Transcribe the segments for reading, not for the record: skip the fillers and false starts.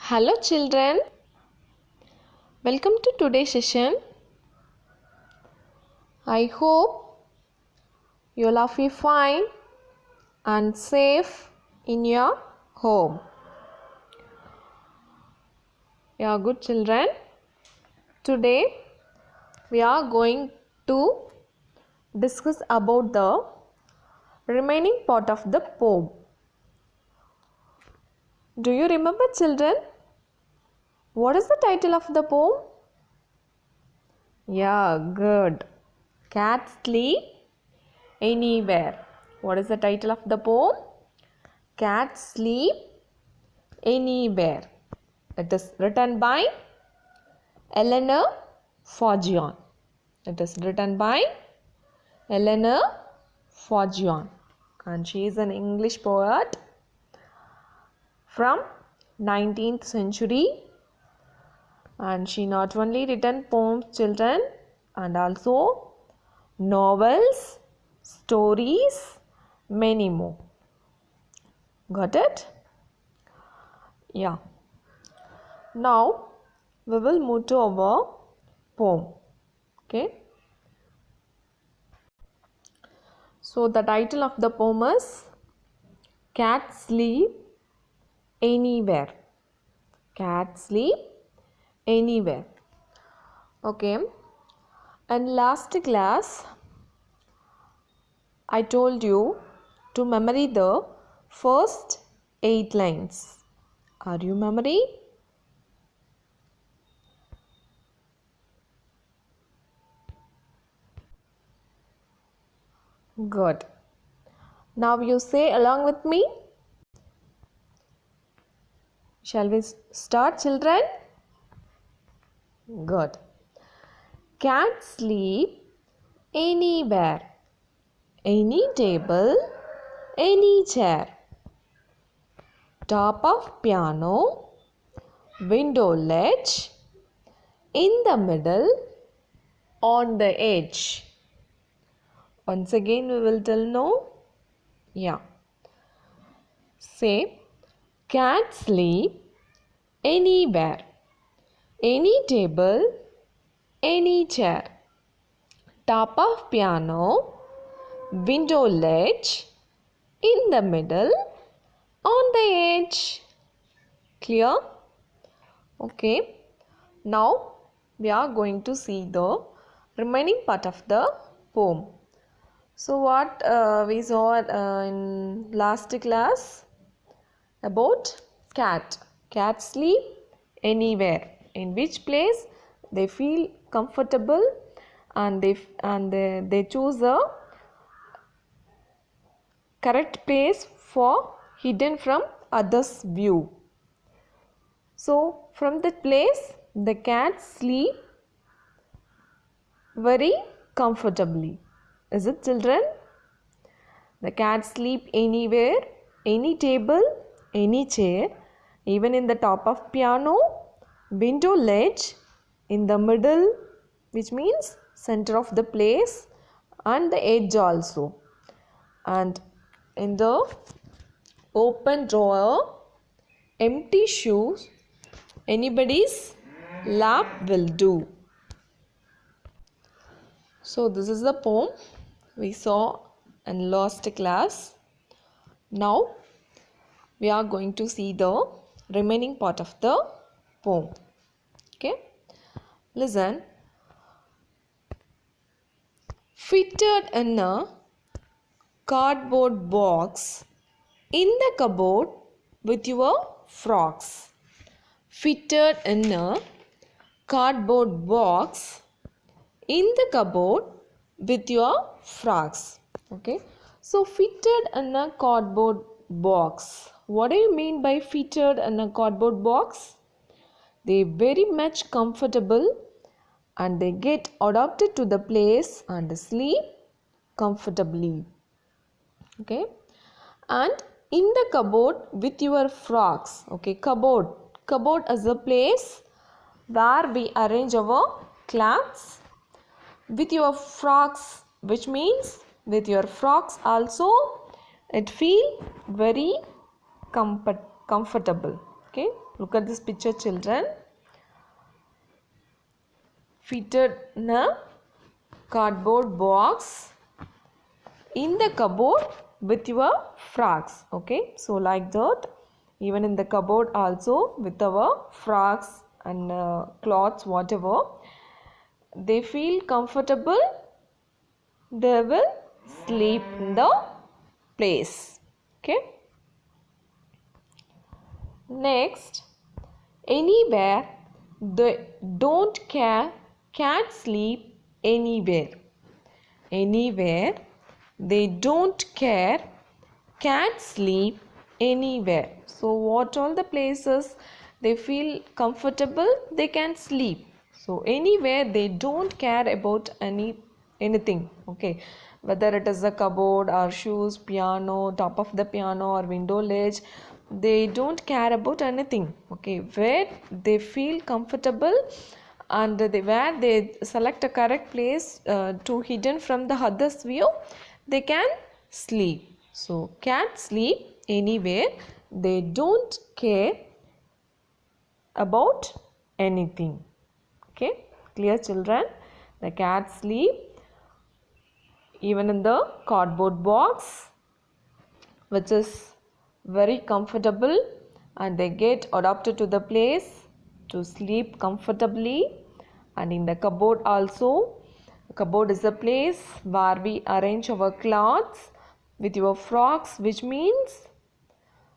Hello children, welcome to today's session. I hope you all are fine and safe in your home. Yeah, good children. Today we are going to discuss about the remaining part of the poem. Do you remember children? What is the title of the poem? Yeah, good. Cats sleep anywhere. What is the title of the poem? Cats sleep anywhere. It is written by Eleanor Forgione. It is written by Eleanor Forgione, and she is an English poet from 19th century, and she not only written poems children and also novels, stories, many more. Got it? Yeah. Now we will move to our poem. Okay. So the title of the poem is Cats Sleep Anywhere. Cats sleep anywhere. Okay. And last class I told you to memory the first 8 lines. Are you memory? Good. Now you say along with me. Shall we start children? Good. Cats sleep anywhere. Any table, any chair. Top of piano, window ledge, in the middle, on the edge. Once again we will tell no. Yeah. Say, cats sleep anywhere. Any table, any chair. Top of piano, window ledge, in the middle, on the edge. Clear? Okay. Now we are going to see the remaining part of the poem. So what we saw in last class about cat. Cats sleep anywhere. In which place they feel comfortable and they choose a correct place for hidden from others' view. So from that place the cats sleep very comfortably. Is it children? The cats sleep anywhere, any table, any chair, even in the top of piano, window ledge, in the middle, which means center of the place, and the edge also. And in the open drawer, empty shoes, anybody's lap will do. So this is the poem we saw in last class. Now we are going to see the remaining part of the poem. Okay, listen. Fitted in a cardboard box in the cupboard with your frocks. Fitted in a cardboard box in the cupboard with your frocks. Okay, so fitted in a cardboard box. What do you mean by fitted in a cardboard box? They very much comfortable and they get adapted to the place and sleep comfortably. Okay, and in the cupboard with your frocks. Okay, cupboard is a place where we arrange our clothes. With your frocks, which means with your frocks also it feel very comfortable. Okay, look at this picture, children. Fitted in a cardboard box in the cupboard with your frocks. Okay, so like that, even in the cupboard also with our frocks and clothes, whatever, they feel comfortable, they will sleep in the place. Okay, next, anywhere they don't care, can't sleep anywhere. Anywhere they don't care, can't sleep anywhere. So what all the places they feel comfortable, they can sleep. So anywhere they don't care about anything. Okay, whether it is a cupboard or shoes, piano, top of the piano or window ledge, they don't care about anything. Okay, where they feel comfortable and where they select a correct place to hidden from the others view, they can sleep. So can't sleep anywhere, they don't care about anything. Okay, clear, children? The cat sleep even in the cardboard box, which is very comfortable, and they get adapted to the place to sleep comfortably. And in the cupboard also, cupboard is a place where we arrange our clothes with your frocks, which means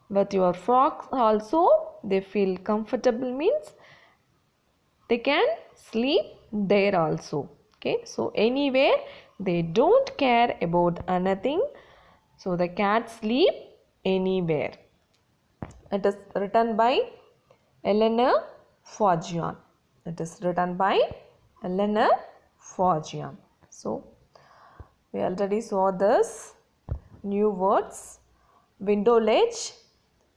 with your frocks also they feel comfortable, means they can sleep there also. Okay, so anywhere they don't care about anything, so the cat sleep anywhere. It is written by Eleanor Forgian. It is written by Eleanor Forgian. So we already saw this new words. Window ledge,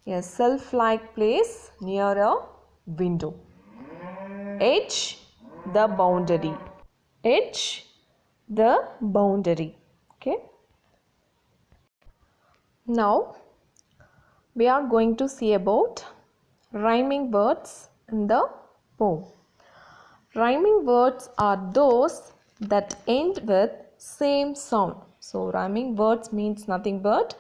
a shelf-like place near a window. Edge, the boundary. Edge, the boundary. Okay. Now we are going to see about rhyming words in the poem. Rhyming words are those that end with same sound. So rhyming words means nothing but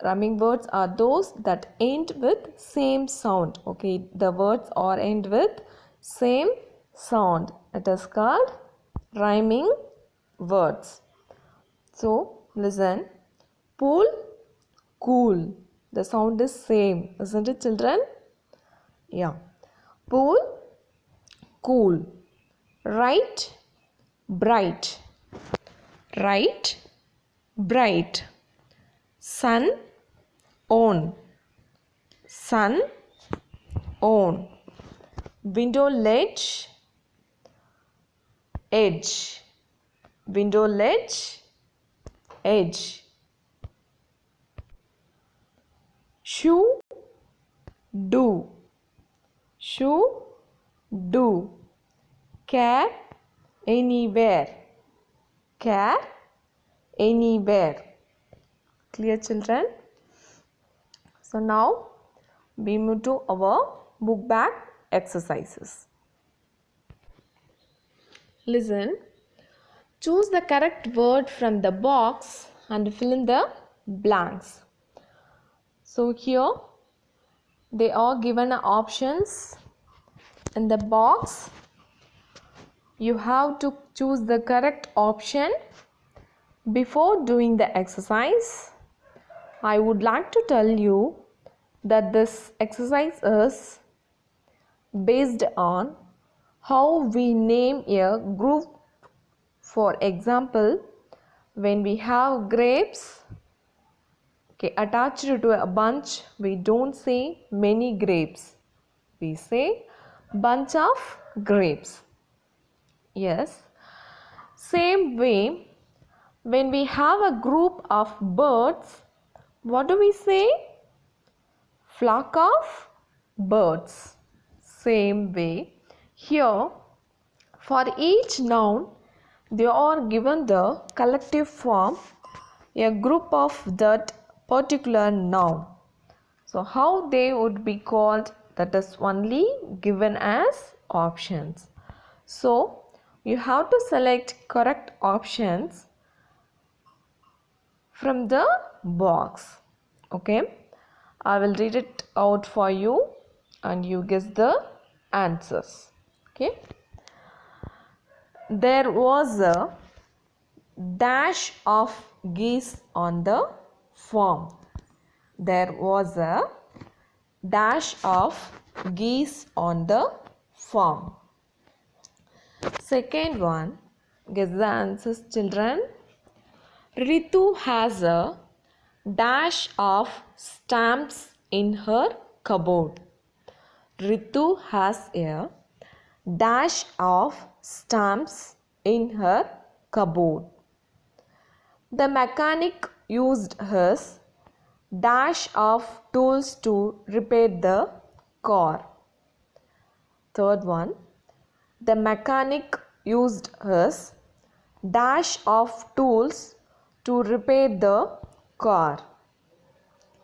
rhyming words are those that end with same sound. Okay, the words are end with same sound. It is called rhyming words. So listen. Pool, cool. The sound is same, isn't it, children? Yeah. Pool, cool. Right, bright. Right, bright. Sun, on. Sun, on. Window ledge, edge. Window ledge, edge. Shoe, do. Shoe, do. Care, anywhere. Care, anywhere. Clear, children? So now we move to our book bag exercises. Listen. Choose the correct word from the box and fill in the blanks. So here they are given options in the box. You have to choose the correct option before doing the exercise. I would like to tell you that this exercise is based on how we name a group. For example, when we have grapes attached to a bunch, we don't say many grapes. We say bunch of grapes. Yes. Same way, when we have a group of birds, what do we say? Flock of birds. Same way, here for each noun, they are given the collective form, a group of that particular noun. So how they would be called That is only given as options. So you have to select correct options from the box. Okay, I will read it out for you and you guess the answers. Okay, there was a dash of geese on the farm. There was a dash of geese on the farm. Second one, guess the answers, children. Ritu has a dash of stamps in her cupboard. Ritu has a dash of stamps in her cupboard. The mechanic used his dash of tools to repair the car. Third one, the mechanic used his dash of tools to repair the car.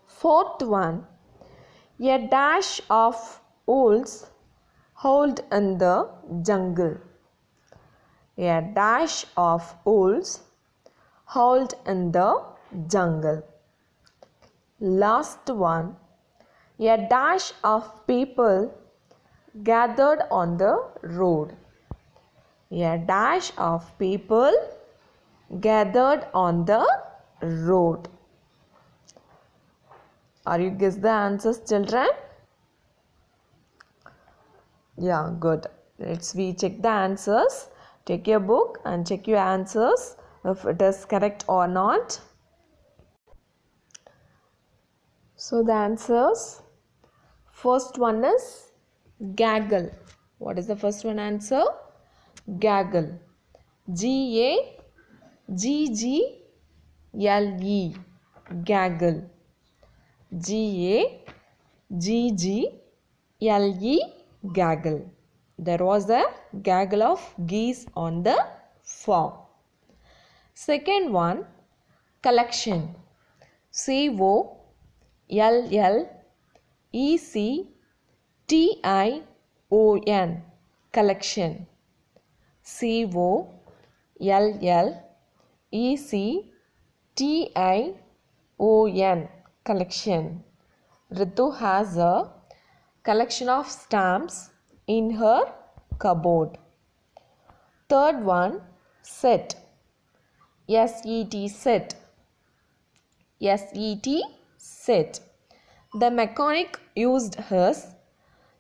Fourth one, a dash of wolves howled in the jungle. A dash of wolves howled in the jungle. Last one, a dash of people gathered on the road. A dash of people gathered on the road. Are you guess the answers, children? Yeah, good. Let's check the answers. Take your book and check your answers if it is correct or not. So the answers, first one is gaggle. What is the first one answer? Gaggle. Gaggle. Gaggle. Gaggle. Gaggle. There was a gaggle of geese on the farm. Second one, collection. COLLECTION. Collection. COLLECTION. Collection. Ritu has a collection of stamps in her cupboard. Third one, set. Set. Set. The mechanic used his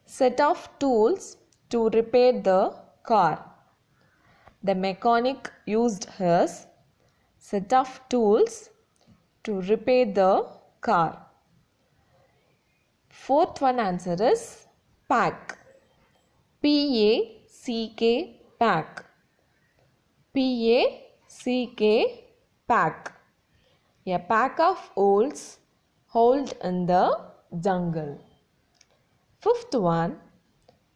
set of tools to repair the car. The mechanic used his set of tools to repair the car. Fourth one answer is pack. PACK. Pack. PACK. Pack. A pack of owls howled in the jungle. Fifth one,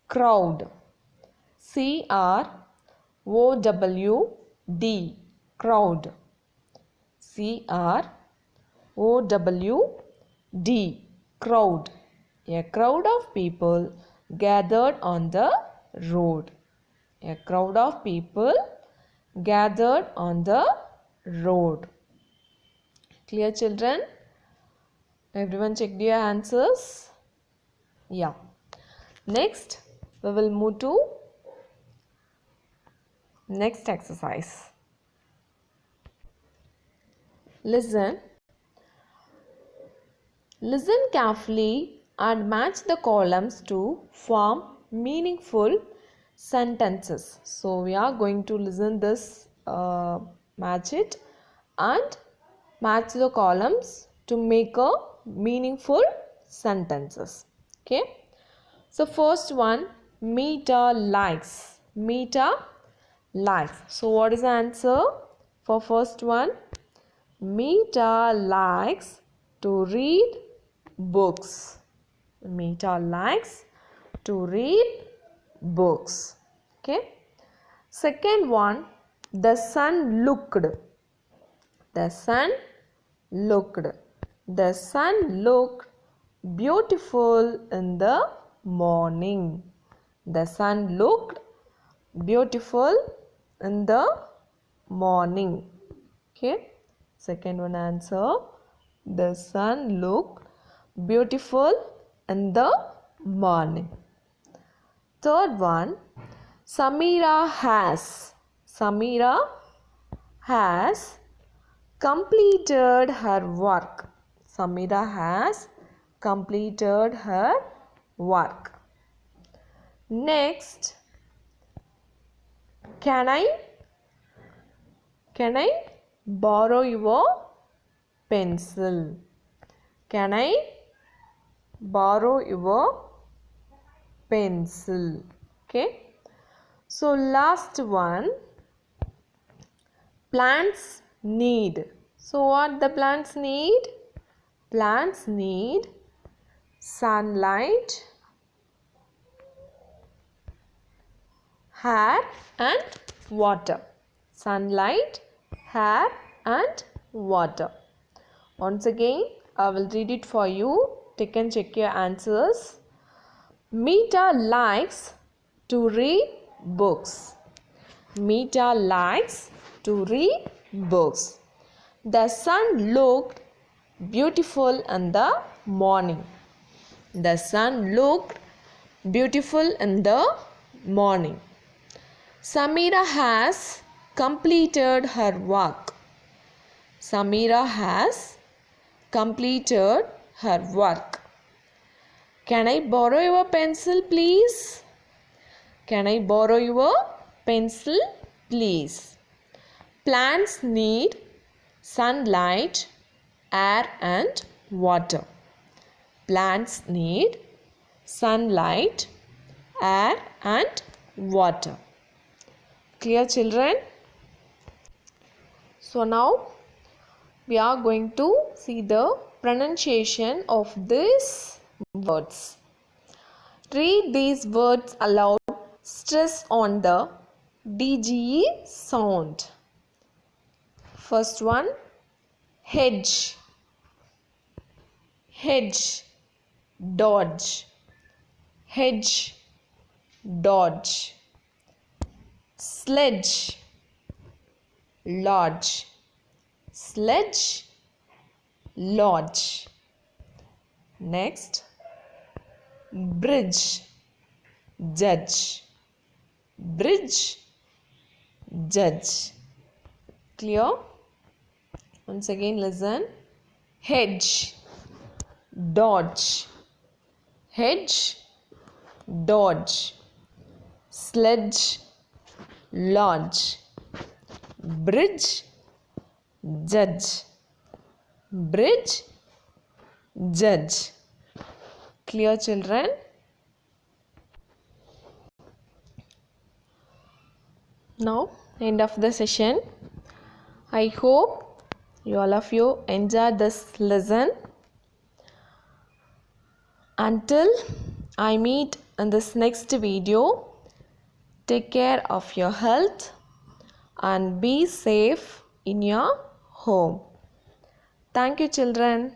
crowd. CROWD. Crowd. CROWD. Crowd. A crowd of people gathered on the road. A crowd of people gathered on the road. Clear, children? Everyone checked your answers? Yeah. Next, we will move to next exercise. Listen carefully and match the columns to form meaningful sentences. So we are going to listen this, match it and match the columns to make a meaningful sentences. Okay. So first one, Meeta likes. Meeta likes. So what is the answer for first one? Meeta likes to read books. Meeta likes to read books. Okay. Second one, the sun looked. The sun looked. The sun looked beautiful in the morning. The sun looked beautiful in the morning. Okay. Second one answer. The sun looked beautiful in the morning. Third one. Samira has completed her work. Samira has completed her work. Next, can I borrow your pencil? Can I borrow your pencil? Okay. So last one, plants need. So what the plants need? Plants need sunlight, air and water. Sunlight, air and water. Once again, I will read it for you. Take and check your answers. Meeta likes to read books. Meeta likes to read books. The sun looked beautiful in the morning. The sun looked beautiful in the morning. Samira has completed her work. Samira has completed her work. Can I borrow your pencil, please? Can I borrow your pencil, please? Plants need sunlight, air and water. Plants need sunlight, air and water. Clear, children? So now we are going to see the pronunciation of these words. Read these words aloud. Stress on the DGE sound. First one, hedge, hedge, dodge, hedge, dodge. Sledge, lodge, sledge, lodge. Next, bridge, judge, bridge, judge. Clear? Once again listen. Hedge, dodge, hedge, dodge, sledge, lodge, bridge, judge, bridge, judge. Clear, children? Now, end of the session. I hope all of you enjoyed this lesson. Until I meet in this next video, take care of your health and be safe in your home. Thank you, children.